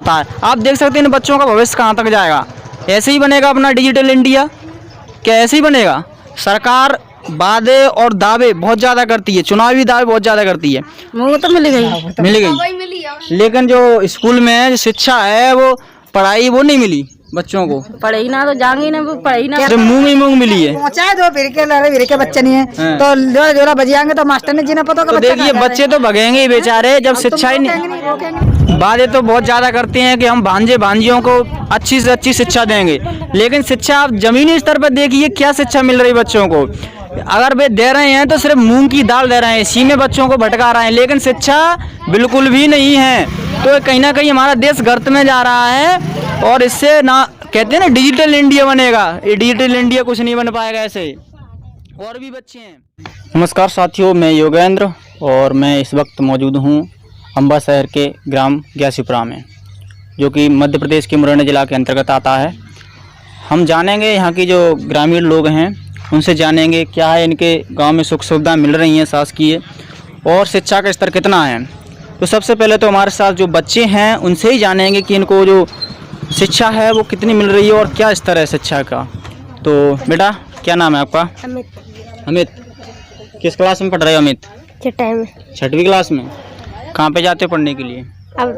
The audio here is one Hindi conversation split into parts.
सकता है। आप देख सकते हैं इन बच्चों का भविष्य कहाँ तक जाएगा। ऐसे ही बनेगा अपना डिजिटल इंडिया? क्या ऐसे ही बनेगा? सरकार वादे और दावे बहुत ज़्यादा करती है, चुनावी दावे बहुत ज़्यादा करती है। वो तो मिल गई, लेकिन जो स्कूल में जो शिक्षा है वो पढ़ाई वो नहीं मिली बच्चों को। पढ़ेगी ना तो जाएंगे ना, वो पढ़ेगी ना, सिर्फ मूंग ही मूंग मिली है। पहुंचाए दो फिर के बच्चे नहीं है तो जोरा बजाएंगे तो मास्टर ने जीना पता। तो देखिए बच्चे तो भगेंगे ही बेचारे जब शिक्षा ही नहीं। वादे तो बहुत ज्यादा करते हैं कि हम भांजे भांजियों को अच्छी से अच्छी शिक्षा देंगे, लेकिन शिक्षा आप जमीनी स्तर पर देखिए क्या शिक्षा मिल रही बच्चों को। अगर वे दे रहे हैं तो सिर्फ मूंग की दाल दे रहे हैं, इसी में बच्चों को भटका रहे हैं, लेकिन शिक्षा बिल्कुल भी नहीं है। तो कहीं ना कहीं हमारा देश गर्त में जा रहा है और इससे ना कहते हैं ना डिजिटल इंडिया बनेगा, ये डिजिटल इंडिया कुछ नहीं बन पाएगा ऐसे। और भी बच्चे हैं। नमस्कार साथियों, मैं योगेंद्र और मैं इस वक्त मौजूद हूँ अम्बा शहर के ग्राम ग्यासीपुरा में, जो कि मध्य प्रदेश के मुरैना जिला के अंतर्गत आता है। हम जानेंगे यहाँ की जो ग्रामीण लोग हैं उनसे जानेंगे क्या है इनके गांव में सुख सुविधा मिल रही हैं शासकीय, और शिक्षा का स्तर कितना है। तो सबसे पहले तो हमारे साथ जो बच्चे हैं उनसे ही जानेंगे कि इनको जो शिक्षा है वो कितनी मिल रही है और क्या स्तर है शिक्षा का। तो बेटा क्या नाम है आपका? अमित। किस क्लास में पढ़ रहे हो अमित? छठवीं क्लास में। कहाँ पे जाते हो पढ़ने के लिए? अब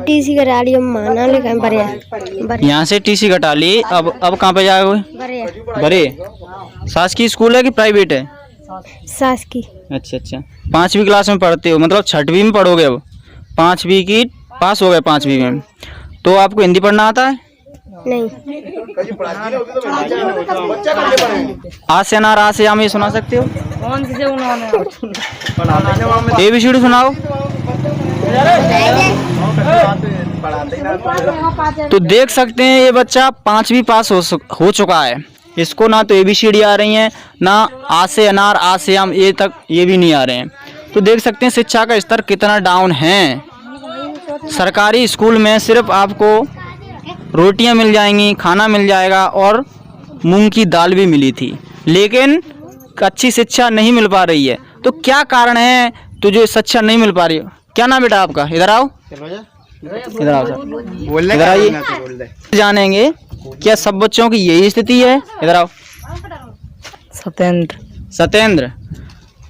टीसी कटा ली, माना लेकर यहाँ से टीसी कटा ली। अब कहाँ पे जाओगे? बरे। शासकीय स्कूल है कि प्राइवेट है? शासकीय। अच्छा, 5वीं क्लास में पढ़ते हो, मतलब 6वीं में पढ़ोगे। अब 5वीं की पास हो गए 5वीं में। तो आपको हिंदी पढ़ना आता है? नहीं। आज से अनार आज से आम ये सुना सकते हो? ABCD सुनाओ। तो देख सकते हैं ये बच्चा 5वीं पास हो चुका है। इसको ना तो ABCD आ रही है, ना आ से अनार आ से आम ये तक ये भी नहीं आ रहे हैं। तो देख सकते हैं शिक्षा का स्तर कितना डाउन है। सरकारी स्कूल में सिर्फ आपको रोटियां मिल जाएंगी, खाना मिल जाएगा और मूंग की दाल भी मिली थी, लेकिन अच्छी शिक्षा नहीं मिल पा रही है। तो क्या कारण है तो जो शिक्षा नहीं मिल पा रही है? क्या नाम बेटा आपका? इधर आओ, इधर आओ सर, इधर आइए। जानेंगे क्या सब बच्चों की यही स्थिति है? इधर आओ।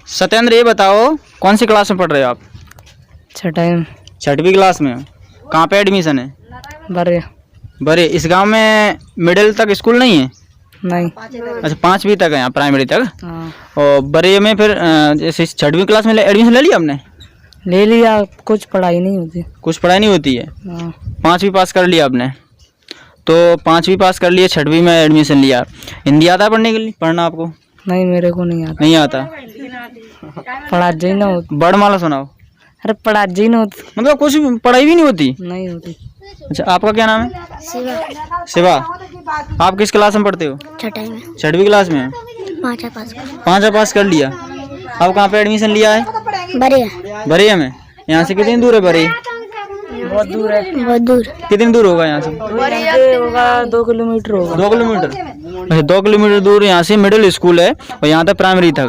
सत्येंद्र ये बताओ कौन सी क्लास में पढ़ रहे हो आप? 6वीं क्लास में। कहाँ पे एडमिशन है? बरे। इस गांव में मिडिल तक स्कूल नहीं है? नहीं। अच्छा 5वीं तक है यहाँ, प्राइमरी तक। और बरे में फिर जैसे 6वीं क्लास में एडमिशन ले लिया आपने? ले लिया, कुछ पढ़ाई नहीं होती। कुछ पढ़ाई नहीं होती है? 5वीं पास कर लिया आपने, तो 5वीं पास कर लिया, 6वीं में एडमिशन लिया। हिंदी आता है पढ़ने के लिए? पढ़ना आपको? नहीं, मेरे को नहीं आता। नहीं आता? पढ़ा जी ना होती। वर्णमाला सुनाओ। अरे पढ़ा जी ना होती, मतलब कुछ पढ़ाई भी नहीं होती? नहीं होती। अच्छा आपका क्या नाम है? शिवा। आप किस क्लास में पढ़ते हो? 6वीं क्लास में। 5वीं पास कर लिया। अब कहाँ पे एडमिशन लिया है? बरिया में। यहाँ से कितनी दूर है बरिया? बहुत दूर है। कितनी दूर होगा यहाँ से? होगा 2 किलोमीटर होगा। 2 किलोमीटर? अच्छा 2 किलोमीटर दूर यहाँ से मिडिल स्कूल है और यहाँ तक प्राइमरी था।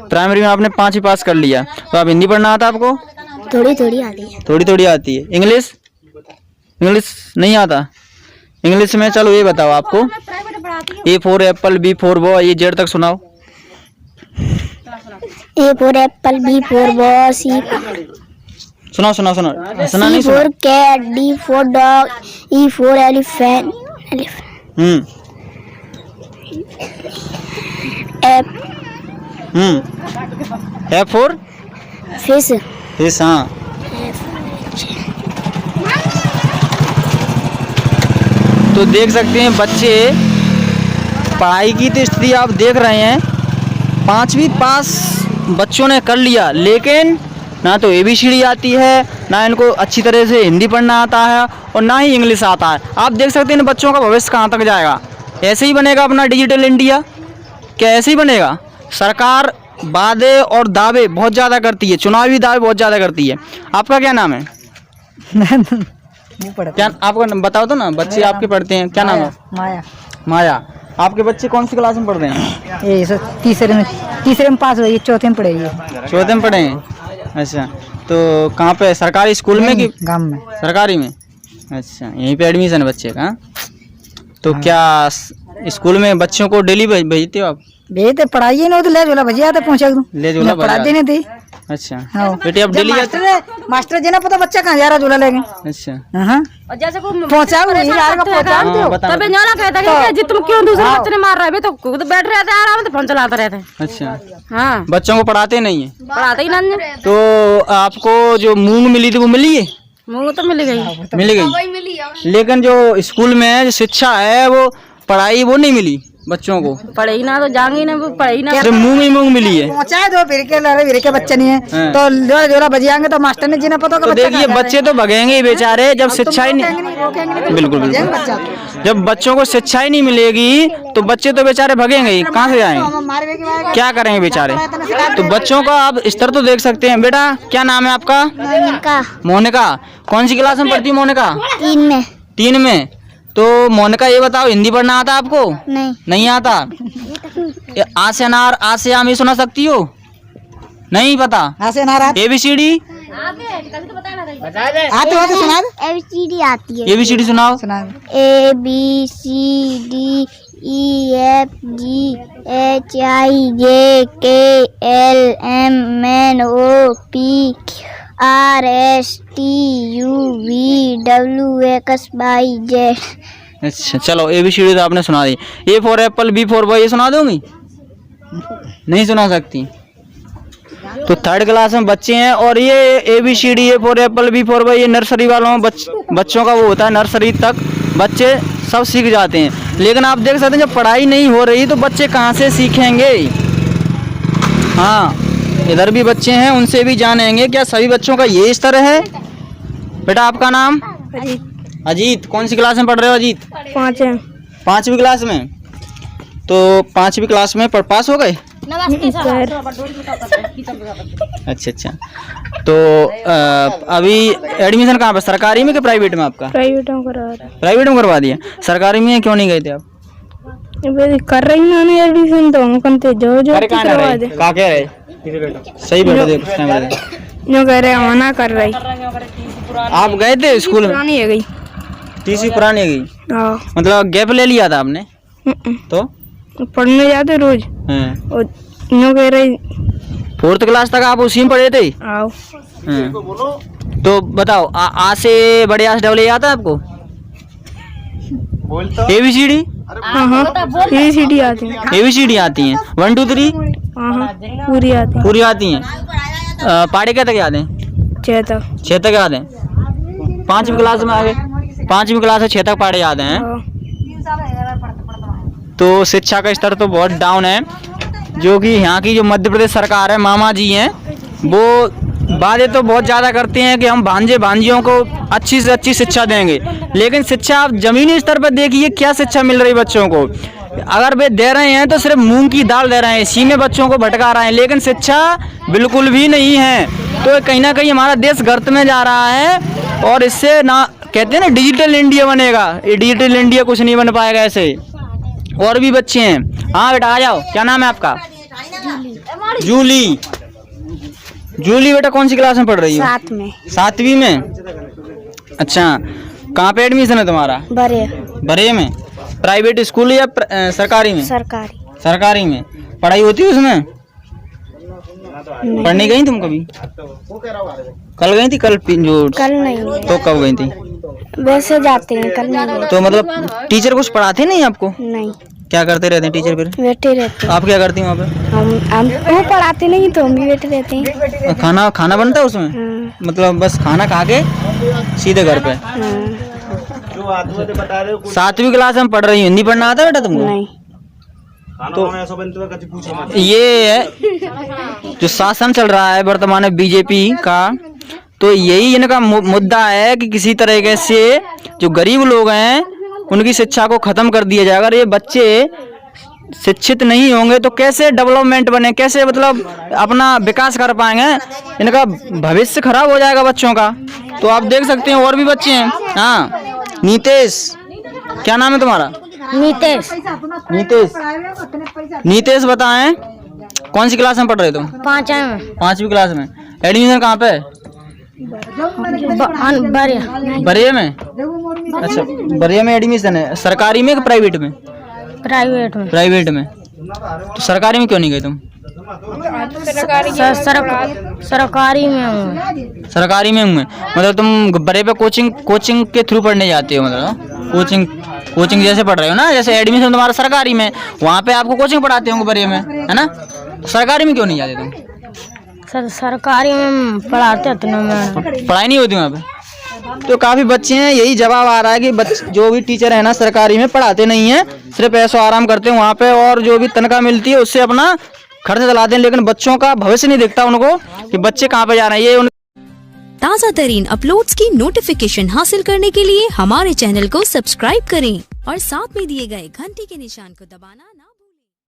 प्राइमरी में आपने 5वीं पास कर लिया, तो आप हिंदी पढ़ना आता आपको? थोड़ी आती है। इंग्लिश नहीं आता? इंग्लिश में चलो ये बताओ आपको, A for Apple, B for boy, ये जेड तक सुनाओ। A for apple, B for ball, C सुनाओ। हंसना नहीं for cat, D for dog, E for elephant, F for fish। हाँ। तो देख सकते हैं बच्चे पढ़ाई की तो स्थिति आप देख रहे हैं। 5वीं पास बच्चों ने कर लिया, लेकिन ना तो ABCD आती है, ना इनको अच्छी तरह से हिंदी पढ़ना आता है और ना ही इंग्लिश आता है। आप देख सकते हैं इन बच्चों का भविष्य कहाँ तक जाएगा। ऐसे ही बनेगा अपना डिजिटल इंडिया? क्या ऐसे ही बनेगा? सरकार वादे और दावे बहुत ज़्यादा करती है, चुनावी दावे बहुत ज़्यादा करती है। आपका क्या नाम है? क्या आपका बताओ तो ना, बच्चे आपके पढ़ते हैं, क्या नाम है? माया। आपके बच्चे कौन सी क्लास में पढ़ रहे हैं? ये तीसरे में पास हुई, 4थे में पढ़ेगी। 4थे में पढ़े हैं? अच्छा तो कहाँ पे, सरकारी स्कूल में कि गांव में? सरकारी में। अच्छा, यहीं पे एडमिशन है बच्चे का। तो क्या स्कूल में बच्चों को डेली भेजते हो आप? भेजते, पढ़ाई नहीं होती, ले झोला भजिया तो पहुँचा दूँ, ले झोला पढ़ाते नहीं थी। अच्छा हाँ। बेटे, अब डेली जाते? मास्टर जी ने पता बच्चा कहाँ जा रहा झोला लेके। अच्छा, और जैसे को पहुँचाओ हाँ, बता। तबे न्योला कहता है कि तुम क्यों दूसरे बच्चे ने मार रहे हो, तो खुद बैठ रहते हैं आराम से, फोन चलाते रहते हैं। अच्छा, हाँ, बच्चों को पढ़ाते नहीं है? पढ़ाते ही नहीं है। तो आपको जो मूंग मिली थी वो मिली है? मुँह तो मिल गई, मिल गई, लेकिन जो स्कूल में जो शिक्षा है वो पढ़ाई वो नहीं मिली बच्चों को? पढ़ेगी ना तो जाएंगी ना, वो पढ़ेगी ना। सिर्फ मूंग ही मूंग मिली है। पहुँचाए दो, फिर के बच्चे नहीं है तो झोला भजियाएंगे तो मास्टर ने जी ने पता। तो देखिए, बच्चे तो भगेंगे ही बेचारे जब शिक्षा ही नहीं, बिल्कुल बिल्कुल, जब बच्चों को शिक्षा ही नहीं मिलेगी तो बच्चे तो बेचारे भगेंगे ही, कहाँ से जाएंगे, क्या करेंगे बेचारे। तो बच्चों का आप स्तर तो देख सकते हैं। बेटा क्या नाम है आपका? मोनिका। मोनिका, कौन सी क्लास में पढ़ती है मोनिका? 3 में। 3 में। तो मोनिका ये बताओ, हिंदी पढ़ना आता आपको? नहीं आता? आ से अनार, आ से आम ये सुना सकती हो? नहीं पता? ABCD आते हो तो सुना दे। ABCD आती है। ABCD सुनाओ। ABCD EFG HIJ KLMNOP RSTUVWXYZ। अच्छा चलो, ABCD तो आपने सुना दी। A for Apple, B for boy ये सुना दोगी? नहीं सुना सकती। तो 3rd क्लास में बच्चे हैं और ये ABCD A for Apple, B for boy ये नर्सरी वालों में बच्चों का वो होता है, नर्सरी तक बच्चे सब सीख जाते हैं। लेकिन आप देख सकते हैं जब पढ़ाई नहीं हो रही तो बच्चे कहाँ से सीखेंगे। हाँ, इधर भी बच्चे हैं, उनसे भी जानेंगे क्या सभी बच्चों का ये स्तर है। बेटा आपका नाम? अजीत। कौन सी क्लास में पढ़ रहे हो अजीत? 5वीं क्लास में। तो 5वीं क्लास में पास हो गए? अच्छा, तो अभी एडमिशन कहाँ पे, सरकारी में कि प्राइवेट में आपका? प्राइवेट में करवा दिया। सरकारी में क्यों नहीं गए थे आप? कर रही ना एडमिशन, तो हम करते जो करवा दे। क्या कह रहे? सही बैठो, देखो कैमरा दे। जो कह रहे मना कर रही। आप गए थे स्कूल में? पुरानी है गई। तीसरी पुरानी है गई, मतलब गैप ले लिया था आपने? तो पढ़ने जाते रोज। और यूँ कह रही 4th क्लास तक आप उसी में पढ़े थे? आओ। तो बताओ, आ से बड़े आ से डबल ए आता है आपको? ABCD? हाँ, ABCD आती है। ABCD आती हैं, 1 2 3 पूरी आती हैं। पाड़े क्या तक याद है? 6 तक। 6 तक याद है। 5वीं क्लास में आ गए, 5वीं क्लास में 6 तक पाड़े याद हैं। तो शिक्षा का स्तर तो बहुत डाउन है। जो कि यहाँ की जो मध्य प्रदेश सरकार है, मामा जी हैं, वो वादे तो बहुत ज़्यादा करते हैं कि हम भांजे भांजियों को अच्छी से अच्छी शिक्षा देंगे, लेकिन शिक्षा आप ज़मीनी स्तर पर देखिए क्या शिक्षा मिल रही बच्चों को। अगर वे दे रहे हैं तो सिर्फ मूंग की दाल दे रहे हैं, इसी में बच्चों को भटका रहे हैं, लेकिन शिक्षा बिल्कुल भी नहीं है। तो कहीं ना कहीं हमारा देश गर्त में जा रहा है और इससे ना कहते हैं ना डिजिटल इंडिया बनेगा, ये डिजिटल इंडिया कुछ नहीं बन पाएगा ऐसे। और भी बच्चे हैं। हाँ बेटा आ जाओ, क्या नाम है आपका? जूली। जूली बेटा कौन सी क्लास में पढ़ रही हो? 7 में। 7वीं में। अच्छा, कहाँ पे एडमिशन है तुम्हारा? बरे में। प्राइवेट स्कूल या सरकारी में? सरकारी में। पढ़ाई होती है उसमें? पढ़ने गई तुम कभी? कल गई थी? कल नहीं। तो कब गई थी? वैसे जाते हैं, कल नहीं। तो मतलब टीचर कुछ पढ़ाते नहीं आपको? नहीं। क्या करते रहते हैं टीचर फिर? बैठे रहते हैं। आप क्या करती हैं वहाँ पे? हम वो पढ़ाते नहीं तो हम भी बैठे रहते हैं। खाना बनता है उसमें? मतलब बस खाना खा के सीधे घर पे? 7वीं क्लास में पढ़ रही हूँ, हिंदी पढ़ना आता है बेटा तुमको? नहीं। तो ये है जो शासन चल रहा है वर्तमान में बीजेपी का, तो यही इनका मुद्दा है कि किसी तरीके से जो गरीब लोग हैं उनकी शिक्षा को खत्म कर दिया जाए। अगर ये बच्चे शिक्षित नहीं होंगे तो कैसे डेवलपमेंट बने, कैसे मतलब अपना विकास कर पाएंगे, इनका भविष्य खराब हो जाएगा बच्चों का। तो आप देख सकते हैं और भी बच्चे हैं। हाँ, नीतेश, क्या नाम है तुम्हारा? नीतेश। नीतेश बताएं कौन सी क्लास में पढ़ रहे तुम? 5 में। 5वीं क्लास में। एडमिशन कहाँ पे? बरिया में? अच्छा, बरिया में एडमिशन है। सरकारी में कि प्राइवेट में? प्राइवेट में। प्राइवेट में। तो सरकारी में क्यों नहीं गए तुम? सरकारी में हूँ। सरकारी में हूँ मैं। मतलब तुम बड़े पे कोचिंग के थ्रू पढ़ने जाते हो? मतलब कोचिंग जैसे पढ़ रहे हो ना, जैसे एडमिशन तुम्हारा सरकारी में, वहाँ पे आपको कोचिंग पढ़ाते होंगे बड़े में, है ना? सरकारी में क्यों नहीं जाते तुम? सरकारी में पढ़ाते थे ना, मैं पढ़ाई नहीं होती वहाँ पे? तो काफी बच्चे हैं, यही जवाब आ रहा है कि जो भी टीचर है ना सरकारी में पढ़ाते नहीं है, सिर्फ ऐसो आराम करते हैं वहाँ पे, और जो भी तनख्वाह मिलती है उससे अपना खर्च चलाते हैं, लेकिन बच्चों का भविष्य नहीं दिखता उनको कि बच्चे कहाँ पे जा रहे हैं। ये ताज़ा तरीन अपलोड्स की नोटिफिकेशन हासिल करने के लिए हमारे चैनल को सब्सक्राइब करें और साथ में दिए गए घंटी के निशान को दबाना